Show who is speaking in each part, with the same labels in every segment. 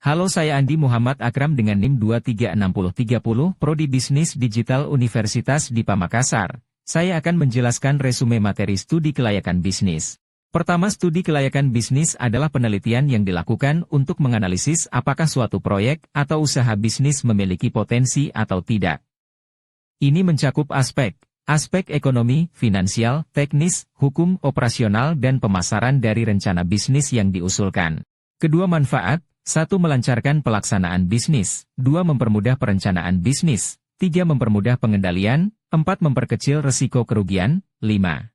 Speaker 1: Halo, saya Andi Muhammad Akram dengan NIM 236030, Prodi Bisnis Digital Universitas Dipa Makassar. Saya akan menjelaskan resume materi studi kelayakan bisnis. Pertama, studi kelayakan bisnis adalah penelitian yang dilakukan untuk menganalisis apakah suatu proyek atau usaha bisnis memiliki potensi atau tidak. Ini mencakup aspek ekonomi, finansial, teknis, hukum, operasional, dan pemasaran dari rencana bisnis yang diusulkan. Kedua manfaat: 1. Melancarkan pelaksanaan bisnis. 2. Mempermudah perencanaan bisnis. 3. Mempermudah pengendalian. 4. Memperkecil risiko kerugian. 5.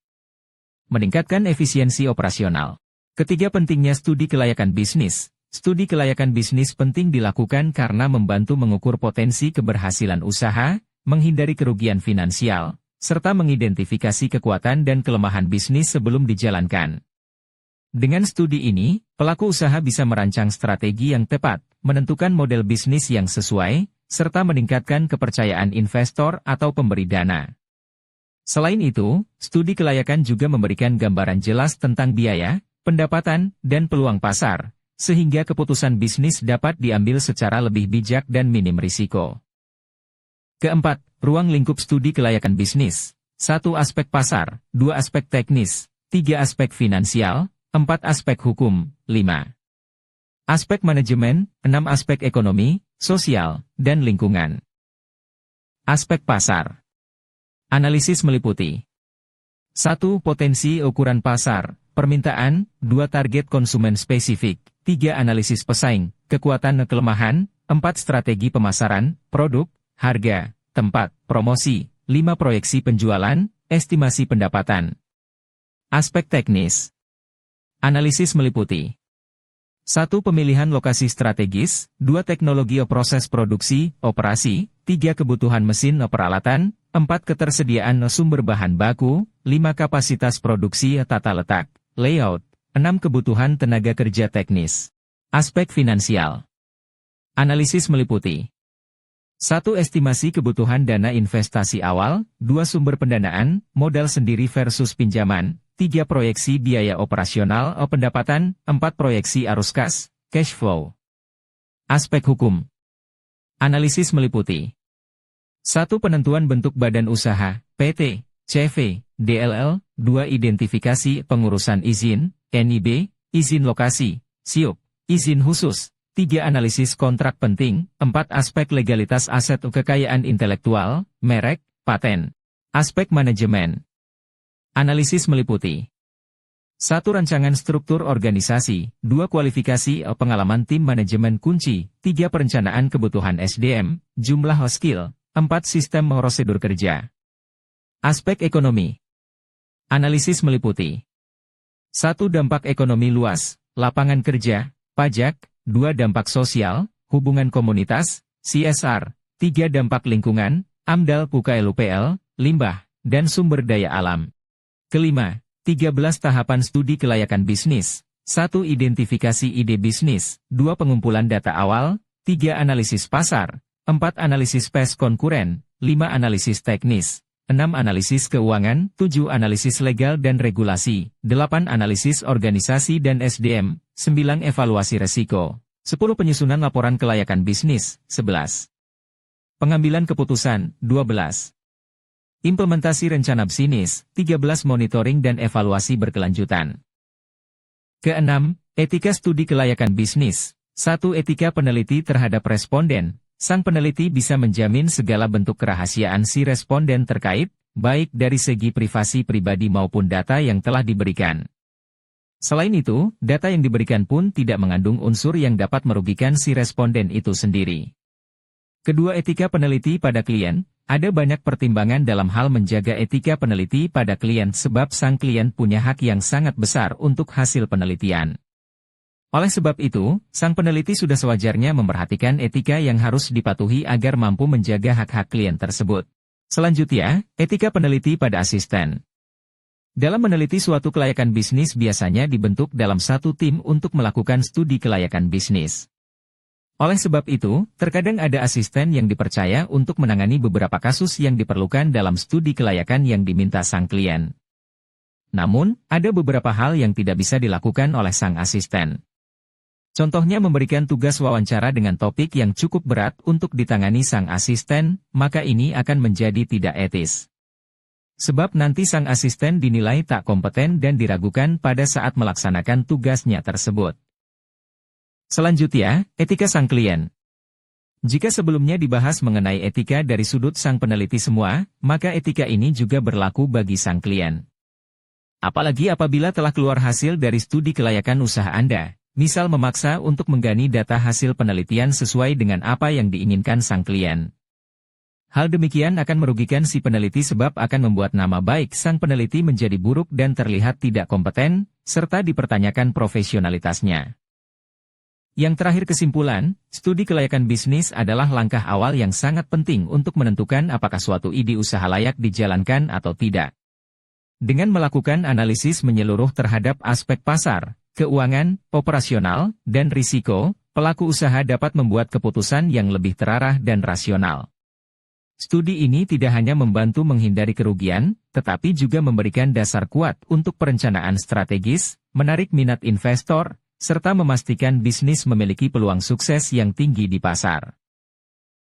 Speaker 1: Meningkatkan efisiensi operasional. Ketiga, pentingnya studi kelayakan bisnis. Studi kelayakan bisnis penting dilakukan karena membantu mengukur potensi keberhasilan usaha, menghindari kerugian finansial, serta mengidentifikasi kekuatan dan kelemahan bisnis sebelum dijalankan. Dengan studi ini, pelaku usaha bisa merancang strategi yang tepat, menentukan model bisnis yang sesuai, serta meningkatkan kepercayaan investor atau pemberi dana. Selain itu, studi kelayakan juga memberikan gambaran jelas tentang biaya, pendapatan, dan peluang pasar, sehingga keputusan bisnis dapat diambil secara lebih bijak dan minim risiko. Keempat, ruang lingkup studi kelayakan bisnis. 1. Aspek pasar. 2. Aspek teknis. 3. Aspek finansial. 4. Aspek hukum. 5. Aspek manajemen. 6. Aspek ekonomi, sosial, dan lingkungan. Aspek pasar. Analisis meliputi 1. Potensi ukuran pasar, permintaan. 2. Target konsumen spesifik. 3. Analisis pesaing, kekuatan dan kelemahan. 4. Strategi pemasaran, produk, harga, tempat, promosi. 5. Proyeksi penjualan, estimasi pendapatan. Aspek teknis. Analisis meliputi 1. Pemilihan lokasi strategis. 2. Teknologi proses produksi, operasi. 3. Kebutuhan mesin peralatan. 4. Ketersediaan sumber bahan baku. 5. Kapasitas produksi, tata letak, layout. 6. Kebutuhan tenaga kerja teknis. Aspek finansial. Analisis meliputi 1. Estimasi kebutuhan dana investasi awal. 2. Sumber pendanaan, modal sendiri versus pinjaman. 3. Proyeksi biaya operasional pendapatan. 4. Proyeksi arus kas, cash flow. Aspek hukum. Analisis meliputi 1. Penentuan bentuk badan usaha, PT, CV, DLL. 2. Identifikasi pengurusan izin, NIB, izin lokasi, SIUP, izin khusus. 3. Analisis kontrak penting. 4. Aspek legalitas aset kekayaan intelektual, merek, paten. Aspek manajemen. Analisis meliputi 1. Rancangan struktur organisasi. 2. Kualifikasi pengalaman tim manajemen kunci. 3. Perencanaan kebutuhan SDM, jumlah skill. 4. Sistem prosedur kerja. Aspek ekonomi. Analisis meliputi 1. Dampak ekonomi luas, lapangan kerja, pajak. 2. Dampak sosial, hubungan komunitas, CSR. 3. Dampak lingkungan, AMDAL PUKA-LUPL, limbah, dan sumber daya alam. Kelima, 13 tahapan studi kelayakan bisnis. 1. Identifikasi ide bisnis. 2. Pengumpulan data awal. 3. Analisis pasar. 4. Analisis PES konkuren. 5. Analisis teknis. 6. Analisis keuangan. 7. Analisis legal dan regulasi. 8. Analisis organisasi dan SDM. 9. Evaluasi resiko. 10. Penyusunan laporan kelayakan bisnis. 11. Pengambilan keputusan. 12. Implementasi rencana bisnis. 13. Monitoring dan evaluasi berkelanjutan. Keenam, etika studi kelayakan bisnis. 1. Etika peneliti terhadap responden. Sang peneliti bisa menjamin segala bentuk kerahasiaan si responden terkait, baik dari segi privasi pribadi maupun data yang telah diberikan. Selain itu, data yang diberikan pun tidak mengandung unsur yang dapat merugikan si responden itu sendiri. Kedua, etika peneliti pada klien. Ada banyak pertimbangan dalam hal menjaga etika peneliti pada klien sebab sang klien punya hak yang sangat besar untuk hasil penelitian. Oleh sebab itu, sang peneliti sudah sewajarnya memperhatikan etika yang harus dipatuhi agar mampu menjaga hak-hak klien tersebut. Selanjutnya, etika peneliti pada asisten. Dalam meneliti suatu kelayakan bisnis biasanya dibentuk dalam satu tim untuk melakukan studi kelayakan bisnis. Oleh sebab itu, terkadang ada asisten yang dipercaya untuk menangani beberapa kasus yang diperlukan dalam studi kelayakan yang diminta sang klien. Namun, ada beberapa hal yang tidak bisa dilakukan oleh sang asisten. Contohnya memberikan tugas wawancara dengan topik yang cukup berat untuk ditangani sang asisten, maka ini akan menjadi tidak etis. Sebab nanti sang asisten dinilai tak kompeten dan diragukan pada saat melaksanakan tugasnya tersebut. Selanjutnya, etika sang klien. Jika sebelumnya dibahas mengenai etika dari sudut sang peneliti semua, maka etika ini juga berlaku bagi sang klien. Apalagi apabila telah keluar hasil dari studi kelayakan usaha Anda. Misal memaksa untuk menggali data hasil penelitian sesuai dengan apa yang diinginkan sang klien. Hal demikian akan merugikan si peneliti sebab akan membuat nama baik sang peneliti menjadi buruk dan terlihat tidak kompeten, serta dipertanyakan profesionalitasnya. Yang terakhir kesimpulan, studi kelayakan bisnis adalah langkah awal yang sangat penting untuk menentukan apakah suatu ide usaha layak dijalankan atau tidak. Dengan melakukan analisis menyeluruh terhadap aspek pasar, keuangan, operasional, dan risiko, pelaku usaha dapat membuat keputusan yang lebih terarah dan rasional. Studi ini tidak hanya membantu menghindari kerugian, tetapi juga memberikan dasar kuat untuk perencanaan strategis, menarik minat investor, serta memastikan bisnis memiliki peluang sukses yang tinggi di pasar.